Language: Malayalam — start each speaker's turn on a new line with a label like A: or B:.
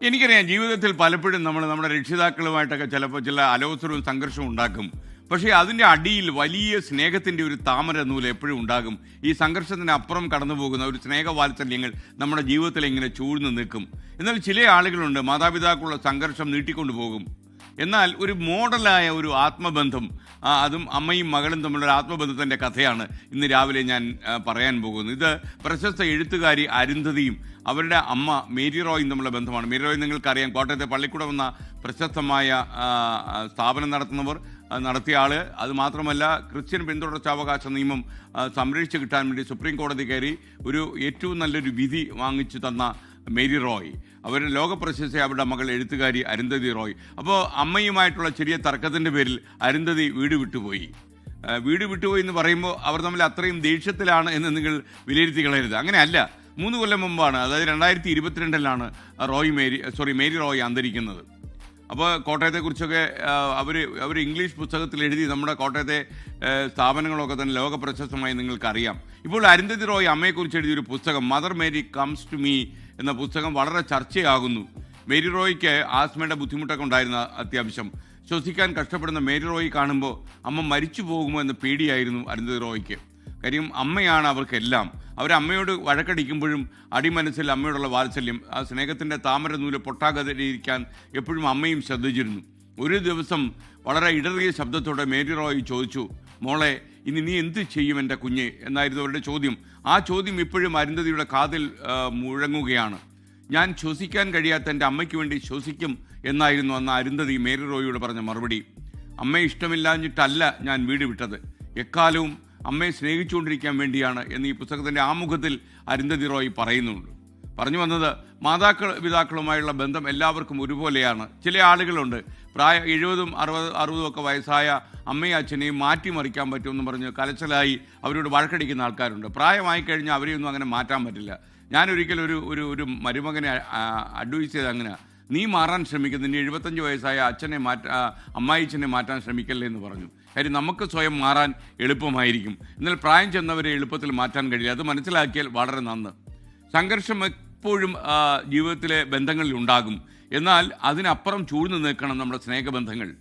A: എനിക്കറിയാം ജീവിതത്തിൽ പലപ്പോഴും നമ്മൾ നമ്മുടെ രക്ഷിതാക്കളുമായിട്ടൊക്കെ ചിലപ്പോൾ ചില അലോസരവും സംഘർഷവും ഉണ്ടാക്കും. പക്ഷേ അതിൻ്റെ അടിയിൽ വലിയ സ്നേഹത്തിൻ്റെ ഒരു താമര നൂല് എപ്പോഴും ഉണ്ടാകും. ഈ സംഘർഷത്തിന് അപ്പുറം കടന്നു പോകുന്ന ഒരു സ്നേഹവാത്സല്യങ്ങൾ നമ്മുടെ ജീവിതത്തിൽ ഇങ്ങനെ ചൂഴ്ന്നു നിൽക്കും. എന്നാൽ ചില ആളുകളുണ്ട്, മാതാപിതാക്കളുള്ള സംഘർഷം നീട്ടിക്കൊണ്ടു പോകും. എന്നാൽ ഒരു മോഡലായ ഒരു ആത്മബന്ധം, അതും അമ്മയും മകളും തമ്മിലുള്ള ആത്മബന്ധത്തിൻ്റെ കഥയാണ് ഇന്ന് രാവിലെ ഞാൻ പറയാൻ പോകുന്നത്. ഇത് പ്രശസ്ത എഴുത്തുകാരി അരുന്ധതിയും അവരുടെ അമ്മ മേരി റോയും തമ്മിലുള്ള ബന്ധമാണ്. മേരി റോയ് നിങ്ങൾക്കറിയാം, കോട്ടയത്തെ പള്ളിക്കൂടം എന്ന പ്രശസ്തമായ സ്ഥാപനം നടത്തിയ ആൾ. അതുമാത്രമല്ല, ക്രിസ്ത്യൻ പിന്തുടർച്ചാവകാശ നിയമം സംരക്ഷിച്ച് കിട്ടാൻ വേണ്ടി സുപ്രീം കോടതി കയറി ഒരു ഏറ്റവും നല്ലൊരു വിധി വാങ്ങിച്ചു തന്ന മേരി റോയ്, അവരുടെ ലോകപ്രശസ്തി അവരുടെ മകൾ എഴുത്തുകാരി അരുന്ധതി റോയ്. അപ്പോൾ അമ്മയുമായിട്ടുള്ള ചെറിയ തർക്കത്തിൻ്റെ പേരിൽ അരുന്ധതി വീട് വിട്ടുപോയി എന്ന് പറയുമ്പോൾ അവർ തമ്മിൽ അത്രയും ദേഷ്യത്തിലാണ് എന്ന് നിങ്ങൾ വിലയിരുത്തി കളയരുത്. അങ്ങനെയല്ല. 3 കൊല്ലം മുമ്പാണ്, അതായത് 2022-ലാണ് മേരി റോയ് അന്തരിക്കുന്നത്. അപ്പോൾ കോട്ടയത്തെക്കുറിച്ചൊക്കെ അവർ ഇംഗ്ലീഷ് പുസ്തകത്തിൽ എഴുതി നമ്മുടെ കോട്ടയത്തെ സ്ഥാപനങ്ങളൊക്കെ തന്നെ ലോക പ്രശസ്തമായി നിങ്ങൾക്കറിയാം. ഇപ്പോൾ അരുന്ധതി റോയ് അമ്മയെക്കുറിച്ച് എഴുതിയൊരു പുസ്തകം Mother Mary comes to me എന്ന പുസ്തകം വളരെ ചർച്ചയാകുന്നു. മേരി റോയ്ക്ക് ആസ്മയുടെ ബുദ്ധിമുട്ടൊക്കെ ഉണ്ടായിരുന്ന അത്യാവശ്യം. ശ്വസിക്കാൻ കഷ്ടപ്പെടുന്ന മേരി റോയ് കാണുമ്പോൾ അമ്മ മരിച്ചു പോകുമോ എന്ന പേടിയായിരുന്നു അരുന്ധതി റോയ്ക്ക്. കാര്യം അമ്മയാണ് അവർക്കെല്ലാം. അവരമ്മയോട് വഴക്കടിക്കുമ്പോഴും അടിമനസ്സിൽ അമ്മയോടുള്ള വാത്സല്യം, ആ സ്നേഹത്തിൻ്റെ താമര നൂല് പൊട്ടാകാതിരിക്കാൻ എപ്പോഴും അമ്മയും ശ്രദ്ധിച്ചിരുന്നു. ഒരു ദിവസം വളരെ ഇടറിയ ശബ്ദത്തോടെ മേരി റോയ് ചോദിച്ചു, മോളെ, ഇനി നീ എന്ത് ചെയ്യും എൻ്റെ കുഞ്ഞ് എന്നായിരുന്നു അവരുടെ ചോദ്യം. ആ ചോദ്യം ഇപ്പോഴും അരുന്ധതിയുടെ കാതിൽ മുഴങ്ങുകയാണ്. ഞാൻ ശ്വസിക്കാൻ കഴിയാത്ത എൻ്റെ അമ്മയ്ക്ക് വേണ്ടി ശ്വസിക്കും എന്നായിരുന്നു അന്ന് അരുന്ധതി മേരി റോയിയോട് പറഞ്ഞ മറുപടി. അമ്മയെ ഇഷ്ടമില്ലാഞ്ഞിട്ടല്ല ഞാൻ വീട് വിട്ടത്, എക്കാലവും അമ്മയെ സ്നേഹിച്ചുകൊണ്ടിരിക്കാൻ വേണ്ടിയാണ് എന്ന് ഈ പുസ്തകത്തിൻ്റെ ആമുഖത്തിൽ അരുന്ധതി റോയ് പറയുന്നുണ്ട്. പറഞ്ഞു വന്നത്, പിതാക്കളുമായുള്ള ബന്ധം എല്ലാവർക്കും ഒരുപോലെയാണ്. ചില ആളുകളുണ്ട്, 70, 60 ഒക്കെ വയസ്സായ അമ്മയും അച്ഛനെയും മാറ്റിമറിക്കാൻ പറ്റുമെന്ന് പറഞ്ഞ് കലച്ചലായി അവരോട് വഴക്കടിക്കുന്ന ആൾക്കാരുണ്ട്. പ്രായമായി കഴിഞ്ഞാൽ അവരെയൊന്നും അങ്ങനെ മാറ്റാൻ പറ്റില്ല. ഞാനൊരിക്കൽ ഒരു മരുമകനെ അഡ്വൈസ് ചെയ്ത് അങ്ങനെ, നീ മാറാൻ ശ്രമിക്കുന്നത് നിന്റെ 75 വയസ്സായ അമ്മായിച്ചനെ മാറ്റാൻ ശ്രമിക്കല്ലേ എന്ന് പറഞ്ഞു. കാര്യം നമുക്ക് സ്വയം മാറാൻ എളുപ്പമായിരിക്കും, എന്നാൽ പ്രായം ചെന്നവരെ എളുപ്പത്തിൽ മാറ്റാൻ കഴിയില്ല. അത് മനസ്സിലാക്കിയാൽ വളരെ നന്ന്. സംഘർഷം എപ്പോഴും ജീവിതത്തിലെ ബന്ധങ്ങളിൽ ഉണ്ടാകും, എന്നാൽ അതിനപ്പുറം ചൂഴ്ന്നു നിൽക്കണം നമ്മുടെ സ്നേഹബന്ധങ്ങൾ.